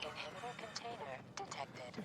Inhibitor container detected.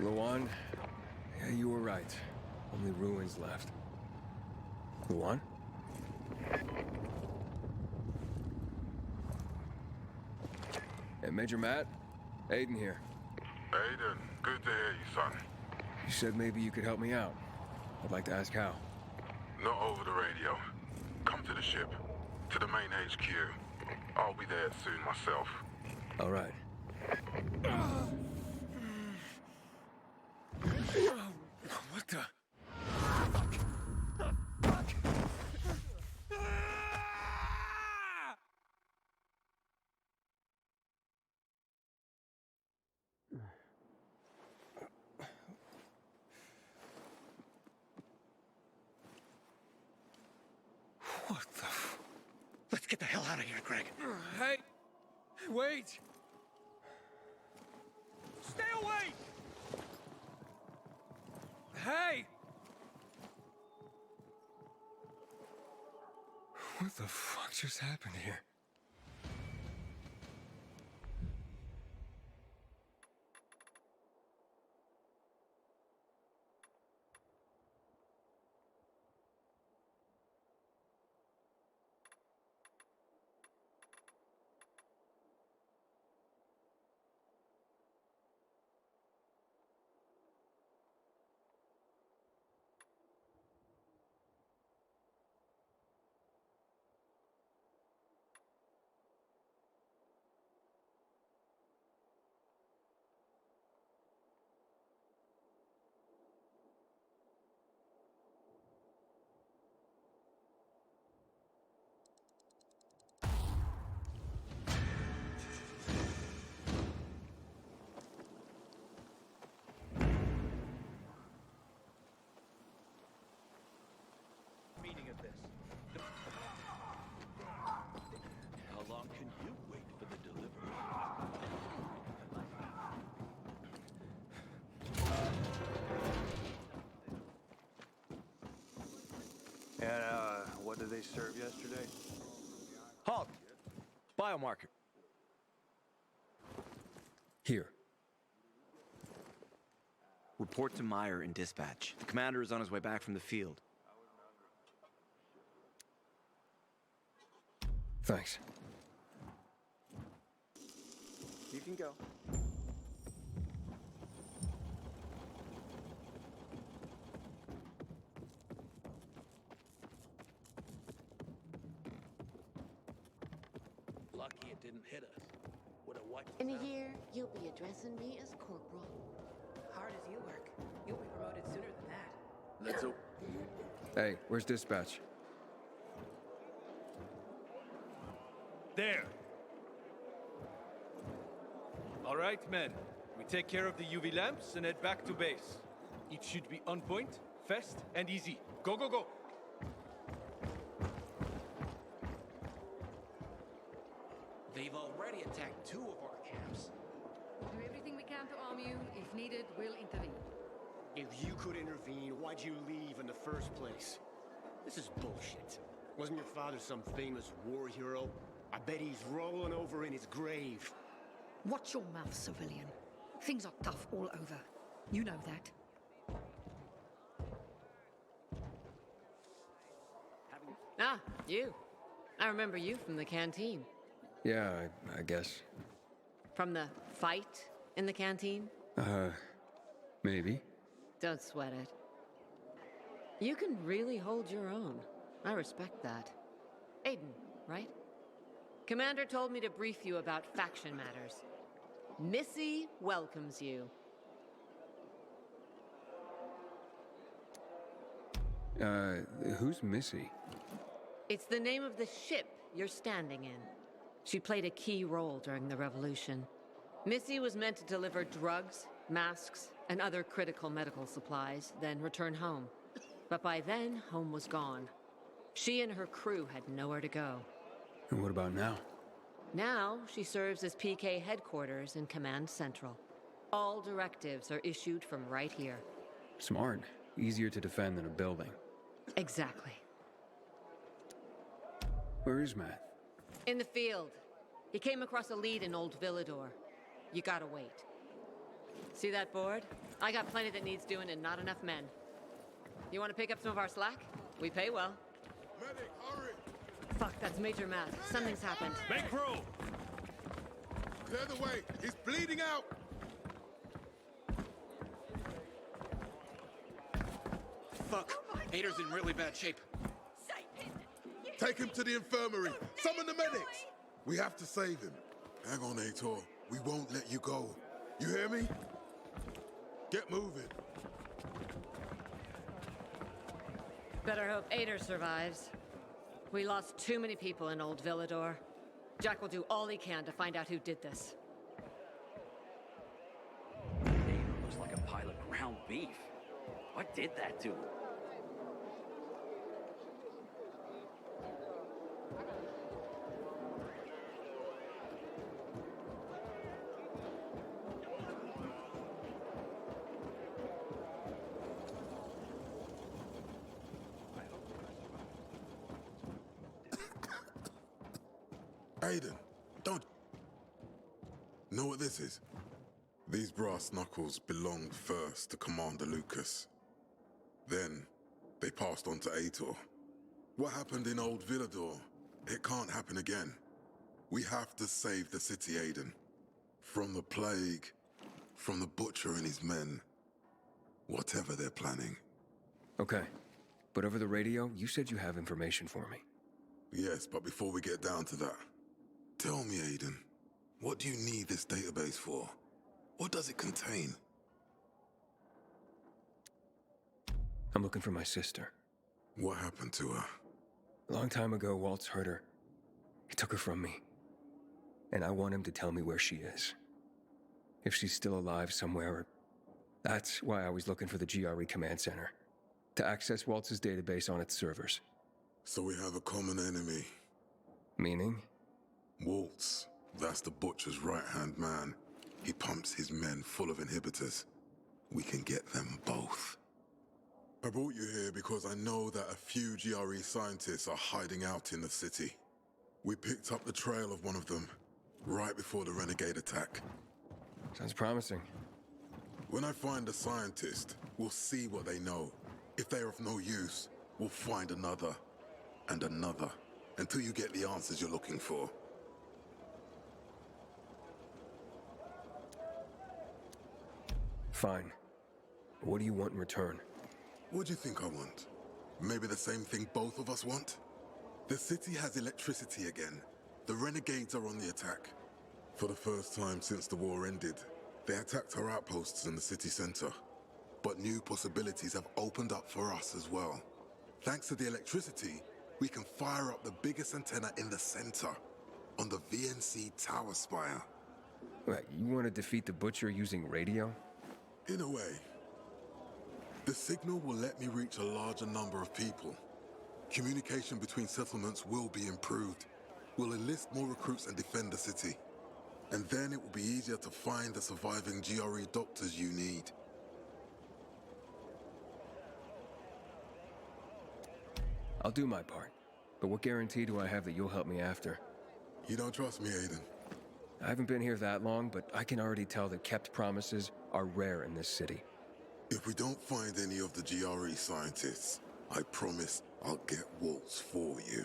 Luan, yeah, you were right. Only ruins left. Luan? Hey, Major Matt? Aiden here. Aidan, good to hear you, son. You said maybe you could help me out. I'd like to ask how. Not over the radio. Come to the ship. To the main HQ. I'll be there soon myself. All right. What the? What the f... Let's get the hell out of here, Greg. Hey! Wait! Stay away! Hey! What the fuck just happened here? And, what did they serve yesterday? Halt! Biomarker. Here. Report to Meyer in dispatch. The commander is on his way back from the field. Thanks. You can go. Lucky it didn't hit us. Would've wiped us In a out. year, you'll be addressing me as corporal. Hard as you work, you'll be promoted sooner than that. Let's hope. Hey, where's dispatch? There. All right, men. We take care of the UV lamps and head back to base. It should be on point, fast, and easy. Go, go, go! They've already attacked 2 of our camps. We'll do everything we can to arm you. If needed, we'll intervene. If you could intervene, why'd you leave in the first place? This is bullshit. Wasn't your father some famous war hero? I bet he's rolling over in his grave. Watch your mouth, civilian. Things are tough all over. You know that. Ah, you. I remember you from the canteen. Yeah, I guess. From the fight in the canteen? Maybe. Don't sweat it. You can really hold your own. I respect that. Aiden, right? Commander told me to brief you about faction matters. Missy welcomes you. Who's Missy? It's the name of the ship you're standing in. She played a key role during the revolution. Missy was meant to deliver drugs, masks, and other critical medical supplies, then return home. But by then, home was gone. She and her crew had nowhere to go. And what about now? Now, she serves as PK headquarters in Command Central. All directives are issued from right here. Smart. Easier to defend than a building. Exactly. Where is Matt? In the field. He came across a lead in Old Villador. You gotta wait. See that board? I got plenty that needs doing and not enough men. You wanna pick up some of our slack? We pay well. Medic, hurry! Fuck, that's Major Matt. Something's happened. Make room! Clear the way! He's bleeding out! Fuck! Aiden's in really bad shape. Take him to the infirmary! Summon the medics! We have to save him. Hang on, Aitor. We won't let you go. You hear me? Get moving. Better hope Aidan survives. We lost too many people in Old Villador. Jack will do all he can to find out who did this. Aidan looks like a pile of ground beef. What did that to him? Aiden, don't... Know what this is? These brass knuckles belonged first to Commander Lucas. Then, they passed on to Aitor. What happened in Old Villador? It can't happen again. We have to save the city, Aiden. From the plague, from the butcher and his men. Whatever they're planning. Okay. But over the radio, you said you have information for me. Yes, but before we get down to that, tell me, Aiden, what do you need this database for? What does it contain? I'm looking for my sister. What happened to her? A long time ago, Waltz hurt her. He took her from me. And I want him to tell me where she is. If she's still alive somewhere. That's why I was looking for the GRE command center. To access Waltz's database on its servers. So we have a common enemy. Meaning? Waltz. That's the butcher's right-hand man. He pumps his men full of inhibitors. We can get them both. I brought you here because I know that a few GRE scientists are hiding out in the city. We picked up the trail of one of them right before the renegade attack. Sounds promising. When I find a scientist, we'll see what they know. If they are of no use, we'll find another and another until you get the answers you're looking for. Fine. What do you want in return? What do you think I want? Maybe the same thing both of us want? The city has electricity again. The renegades are on the attack. For the first time since the war ended, they attacked our outposts in the city center. But new possibilities have opened up for us as well. Thanks to the electricity, we can fire up the biggest antenna in the center, on the VNC tower spire. What, you want to defeat the Butcher using radio? In a way. The signal will let me reach a larger number of people. Communication between settlements will be improved. We'll enlist more recruits and defend the city. And then it will be easier to find the surviving GRE doctors you need. I'll do my part. But what guarantee do I have that you'll help me after? You don't trust me, Aidan? I haven't been here that long, but I can already tell that kept promises are rare in this city. If we don't find any of the GRE scientists, I promise I'll get Waltz for you.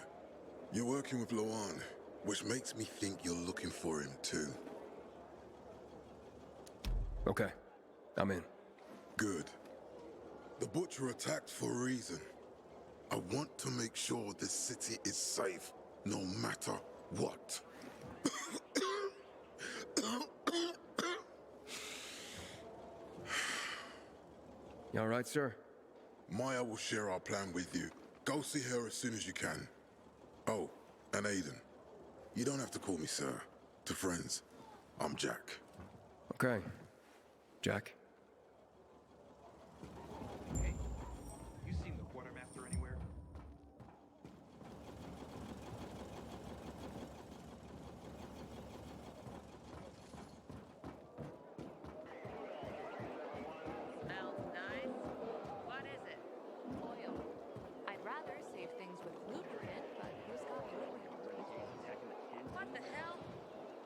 You're working with Loan, which makes me think you're looking for him too. Okay, I'm in. Good. The Butcher attacked for a reason. I want to make sure this city is safe, no matter what. You all right, sir? Maya will share our plan with you. Go see her as soon as you can. Oh, and Aidan. You don't have to call me sir. To friends, I'm Jack. Okay. Jack? Hey, you seen the quartermaster anywhere? Smells nice. What is it? Oil. I'd rather save things with lubricant, but who's got lubricant? What the hell?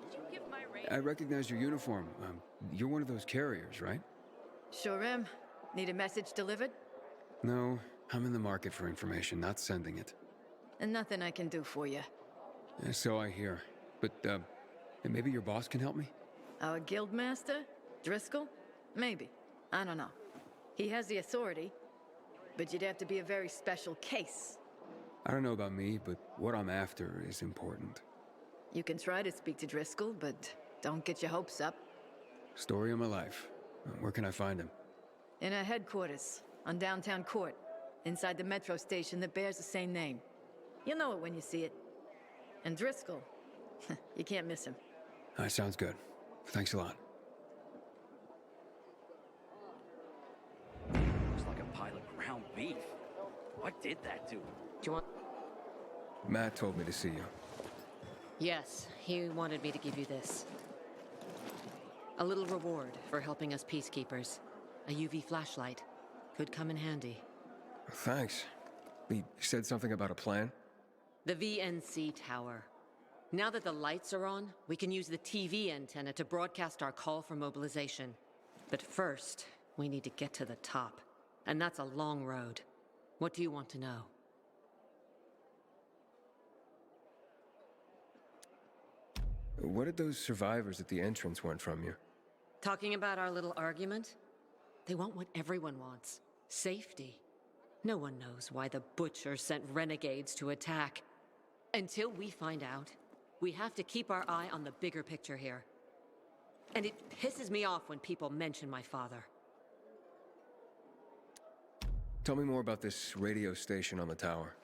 Did you give my rate? I recognize your uniform. You're one of those carriers, right? Sure am. Need a message delivered? No, I'm in the market for information, not sending it. And nothing I can do for you. So I hear. But, maybe your boss can help me? Our guildmaster? Driscoll? Maybe. I don't know. He has the authority, but you'd have to be a very special case. I don't know about me, but what I'm after is important. You can try to speak to Driscoll, but don't get your hopes up. Story of my life. Where can I find him? In our headquarters, on downtown Court, inside the metro station that bears the same name. You'll know it when you see it. And Driscoll, you can't miss him. That sounds good. Thanks a lot. Looks like a pile of ground beef. What did that do? Do you want... Matt told me to see you. Yes, he wanted me to give you this. A little reward for helping us peacekeepers. A UV flashlight. Could come in handy. Thanks. He said something about a plan? The VNC tower. Now that the lights are on, we can use the TV antenna to broadcast our call for mobilization. But first, we need to get to the top. And that's a long road. What do you want to know? What did those survivors at the entrance want from you? Talking about our little argument? They want what everyone wants. Safety. No one knows why the Butcher sent renegades to attack. Until we find out, we have to keep our eye on the bigger picture here. And it pisses me off when people mention my father. Tell me more about this radio station on the tower.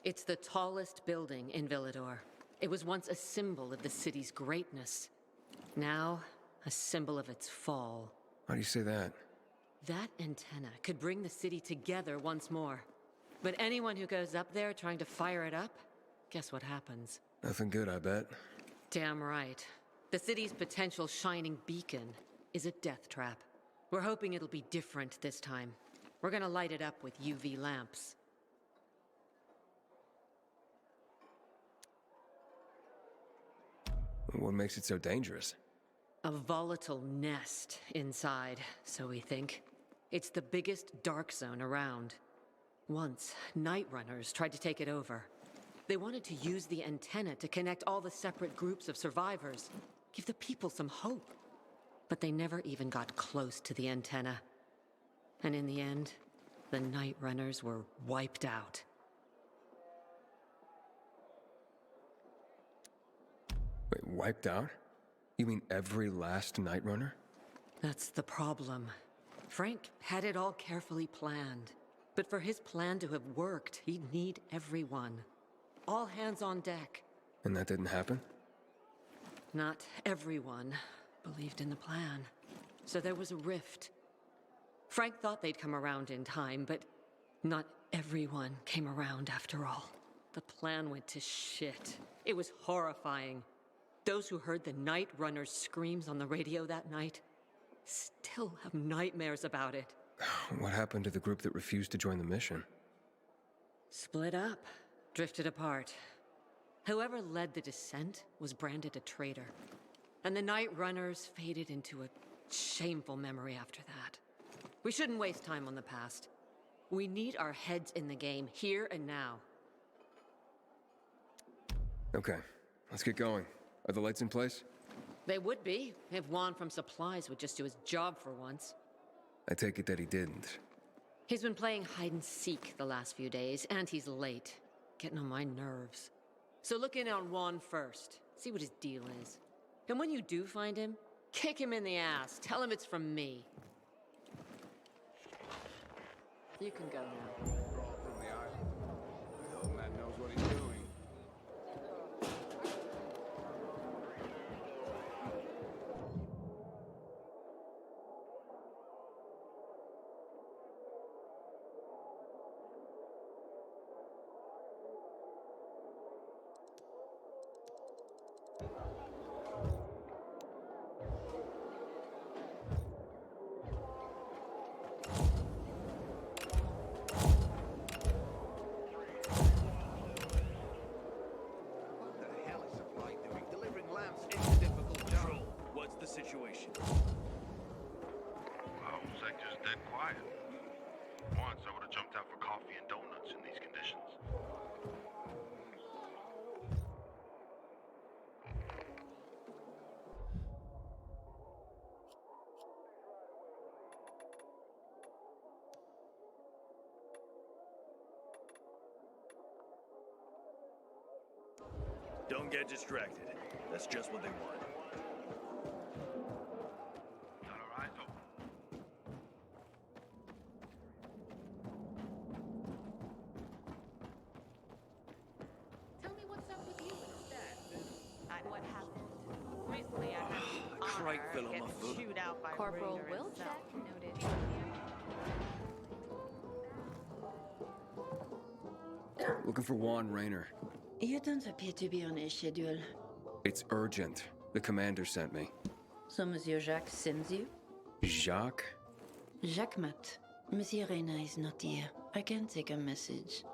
It's the tallest building in Villador. It was once a symbol of the city's greatness. Now, a symbol of its fall. Why do you say that? That antenna could bring the city together once more. But anyone who goes up there trying to fire it up, guess what happens? Nothing good, I bet. Damn right. The city's potential shining beacon is a death trap. We're hoping it'll be different this time. We're gonna light it up with UV lamps. What makes it so dangerous? A volatile nest inside, so we think. It's the biggest dark zone around. Once, night runners tried to take it over. They wanted to use the antenna to connect all the separate groups of survivors, give the people some hope. But they never even got close to the antenna. And in the end, the night runners were wiped out. Wait, wiped out? You mean every last night runner? That's the problem. Frank had it all carefully planned. But for his plan to have worked, he'd need everyone. All hands on deck. And that didn't happen? Not everyone believed in the plan. So there was a rift. Frank thought they'd come around in time, but not everyone came around after all. The plan went to shit. It was horrifying. Those who heard the Night Runner's screams on the radio that night still have nightmares about it. What happened to the group that refused to join the mission? Split up, drifted apart. Whoever led the descent was branded a traitor. And the Night Runners faded into a shameful memory after that. We shouldn't waste time on the past. We need our heads in the game, here and now. Okay, let's get going. Are the lights in place? They would be, if Juan from Supplies would just do his job for once. I take it that he didn't. He's been playing hide and seek the last few days, and he's late. Getting on my nerves. So look in on Juan first. See what his deal is. And when you do find him, kick him in the ass. Tell him it's from me. You can go now. The old man knows what he's doing. Situation. Well, sector's dead quiet. Once I would have jumped out for coffee and donuts in these conditions. Don't get distracted. That's just what they want. Corporal will check. Noted. Looking for Juan Raynor. You don't appear to be on a schedule. It's urgent. The commander sent me. So Monsieur Jacques sends you? Jacques? Jacques Mat. Monsieur Reyna is not here. I can take a message.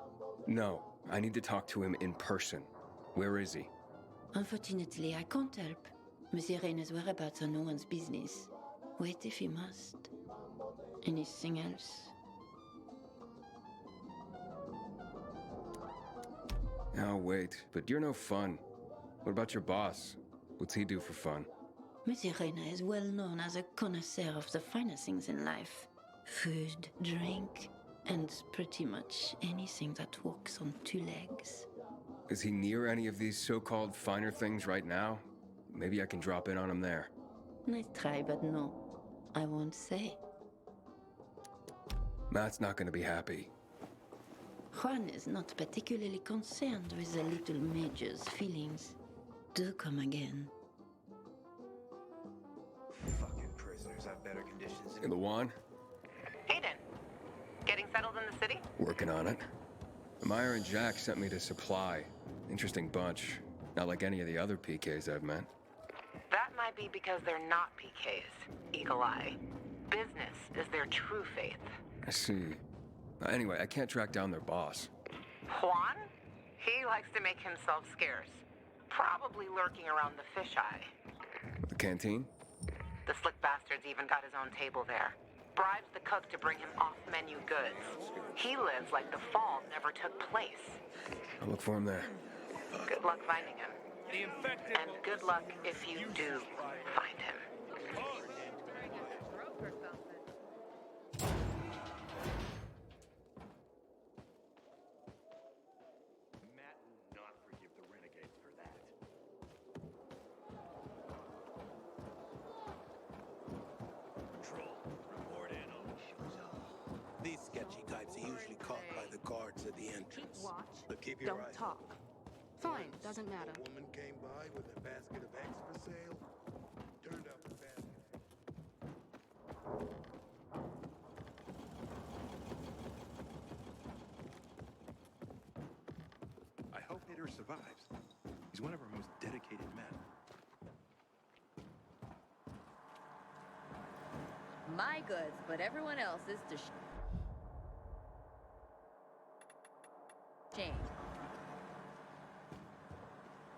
No, I need to talk to him in person. Where is he? Unfortunately, I can't help. Monsieur Reyna's whereabouts are no one's business. Wait if you must. Anything else? I'll wait, but you're no fun. What about your boss? What's he do for fun? Monsieur Reyna is well known as a connoisseur of the finer things in life. Food, drink, and pretty much anything that walks on two legs. Is he near any of these so-called finer things right now? Maybe I can drop in on him there. Nice try, but no. I won't say. Matt's not gonna be happy. Juan is not particularly concerned with the little major's feelings. Do come again. Fucking prisoners have better conditions. In the Juan? Aiden, getting settled in the city? Working on it. Meyer and Jack sent me to Supply. Interesting bunch. Not like any of the other PKs I've met. That might be because they're not PKs, Eagle Eye. Business is their true faith. I see. Anyway, I can't track down their boss. Juan? He likes to make himself scarce. Probably lurking around the fisheye. The canteen? The slick bastard's even got his own table there. Bribes the cook to bring him off-menu goods. He lives like the fall never took place. I'll look for him there. Good luck finding him. And good luck if you do find him. Matt will not forgive the renegades for that. Patrol, report in on shows up. These sketchy types are usually caught by the guards at the entrance. Watch. But keep your Don't eyes talk. Fine, doesn't matter. A woman came by with a basket of eggs for sale. Turned out the basket. I hope Hitter survives. He's one of our most dedicated men. My goods, but everyone else is to shame.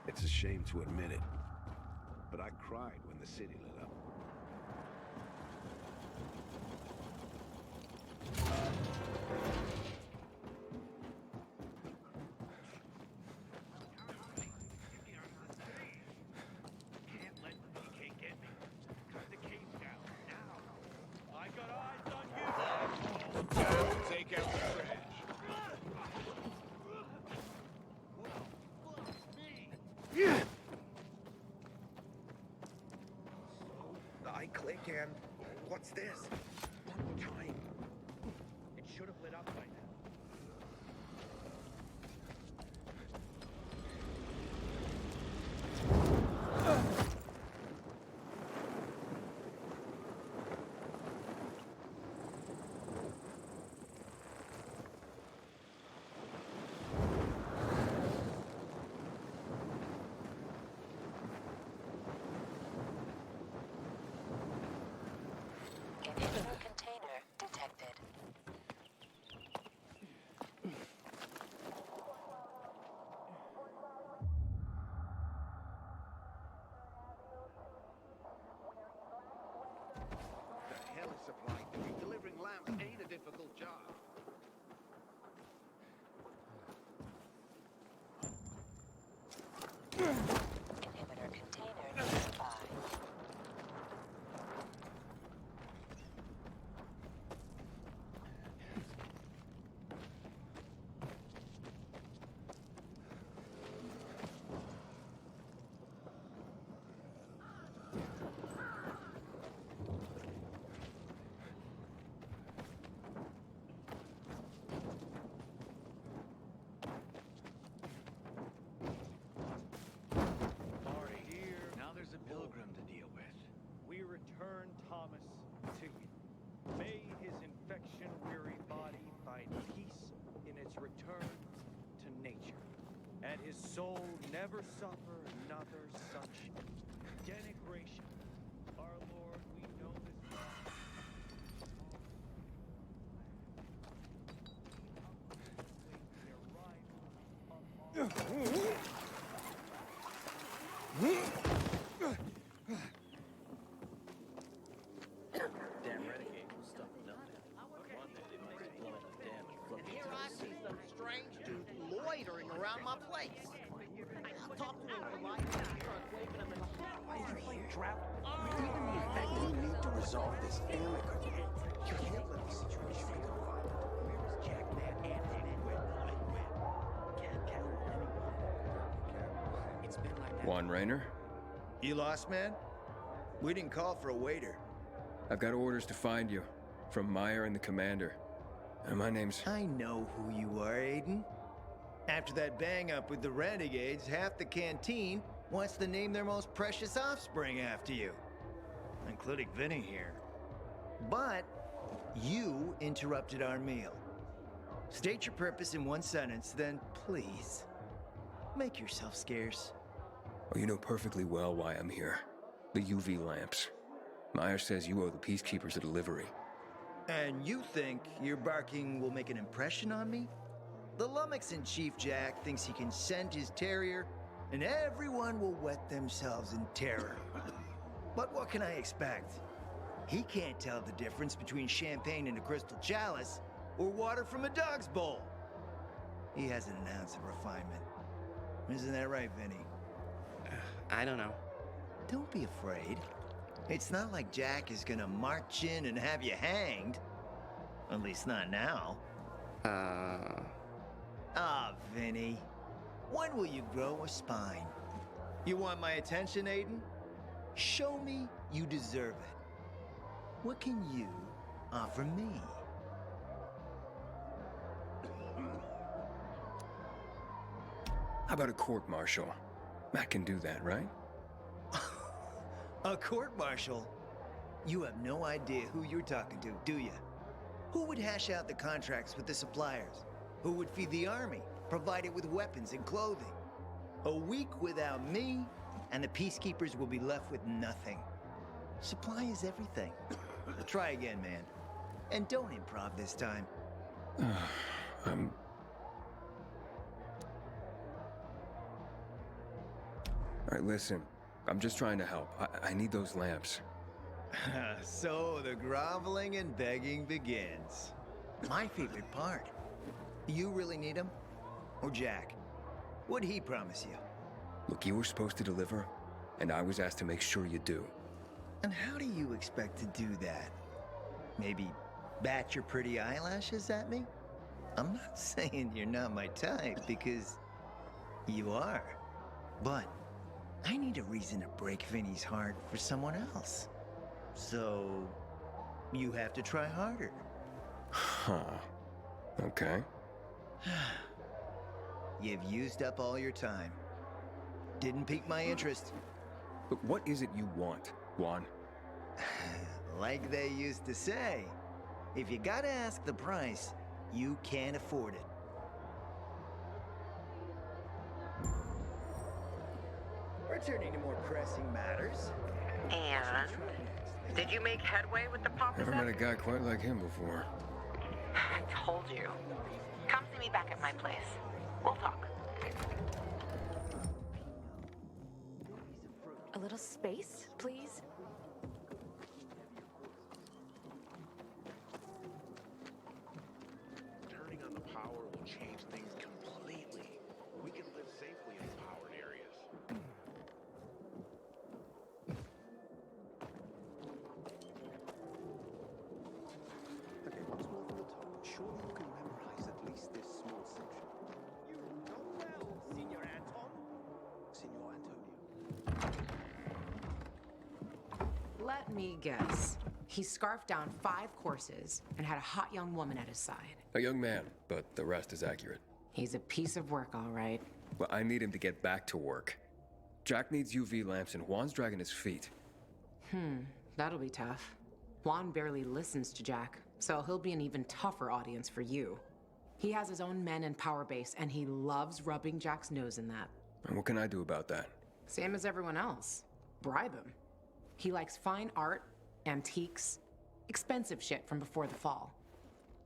It's a shame to admit it, but I cried when the city lit up. Can't let PK get me. Cut the cage down now. I got eyes on you. Time to take out the trash. I click and what's this? One more time. It should have lit up by now. Inhibitor container detected. The hell is supply doing? Delivering lamps ain't a difficult job. Inhibitor container nearby. Already here. Now there's a pilgrim to deal with. We return Thomas to you. May his infection-weary body find peace in its return to nature, and his soul never suffer another such denigration. Our Lord, we know this God. Damn renegade was stuffing up there. One day they must have blown the dam and flipped Here into I the see sea. some strange dude loitering around my place. I'll talk to him politely and start waving him in the hallway. Even the infected need to resolve this amicably. You can't let the situation go on. Where is Jack Nat and Can't count on anyone. It's been like that. Juan Raynor? You lost, man? We didn't call for a waiter. I've got orders to find you. From Meyer and the commander. And my name's... I know who you are, Aiden. After that bang-up with the renegades, half the canteen wants to name their most precious offspring after you. Including Vinny here. But you interrupted our meal. State your purpose in one sentence, then please, make yourself scarce. Oh, you know perfectly well why I'm here. The UV lamps. Meyer says you owe the Peacekeepers a delivery. And you think your barking will make an impression on me? The lummoxen Chief Jack thinks he can scent his terrier, and everyone will wet themselves in terror. But what can I expect? He can't tell the difference between champagne in a crystal chalice or water from a dog's bowl. He hasn't an ounce of refinement. Isn't that right, Vinny? I don't know. Don't be afraid. It's not like Jack is gonna march in and have you hanged. At least not now. Ah, Vinny. When will you grow a spine? You want my attention, Aiden? Show me you deserve it. What can you offer me? How about a court-martial? Matt can do that, right? A court-martial? You have no idea who you're talking to, do you? Who would hash out the contracts with the suppliers? Who would feed the army, provide it with weapons and clothing? A week without me, and the peacekeepers will be left with nothing. Supply is everything. Try again, man. And don't improv this time. All right, listen. I'm just trying to help. I need those lamps. So the groveling and begging begins. My favorite part. You really need him? Or Jack? What'd he promise you? Look, you were supposed to deliver, and I was asked to make sure you do. And how do you expect to do that? Maybe bat your pretty eyelashes at me? I'm not saying you're not my type, because you are. But I need a reason to break Vinny's heart for someone else. So, you have to try harder. Huh. Okay. You've used up all your time. Didn't pique my interest. But what is it you want, Juan? Like they used to say, if you gotta ask the price, you can't afford it. Returning to more pressing matters. And did you make headway with the pop? Never met a guy quite like him before. I told you. Come see me back at my place. We'll talk. A little space, please? Turning on the power will change things completely. We can live safely in powered areas. Okay, once more from the top. Surely you can memorize at least this small section. You know well, Senor Anton. Senor Antonio. Let me guess. He scarfed down 5 courses and had a hot young woman at his side. A young man, but the rest is accurate. He's a piece of work, all right. Well, I need him to get back to work. Jack needs UV lamps, and Juan's dragging his feet. That'll be tough. Juan barely listens to Jack, so he'll be an even tougher audience for you. He has his own men and power base, and he loves rubbing Jack's nose in that. And what can I do about that? Same as everyone else. Bribe him. He likes fine art, antiques, expensive shit from before the fall.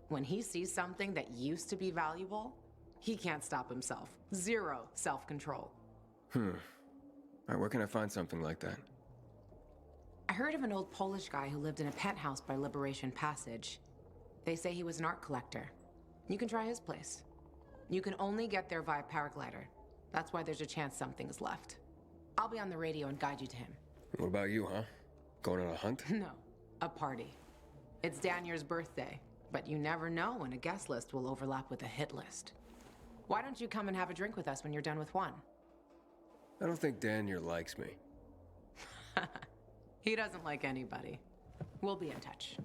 When he sees something that used to be valuable, he can't stop himself. 0 self-control. All right, where can I find something like that? I heard of an old Polish guy who lived in a penthouse by Liberation Passage. They say he was an art collector. You can try his place. You can only get there via paraglider. That's why there's a chance something's left. I'll be on the radio and guide you to him. What about you, huh? Going on a hunt? No, a party. It's Danier's birthday, but you never know when a guest list will overlap with a hit list. Why don't you come and have a drink with us when you're done with one? I don't think Danier likes me. He doesn't like anybody. We'll be in touch.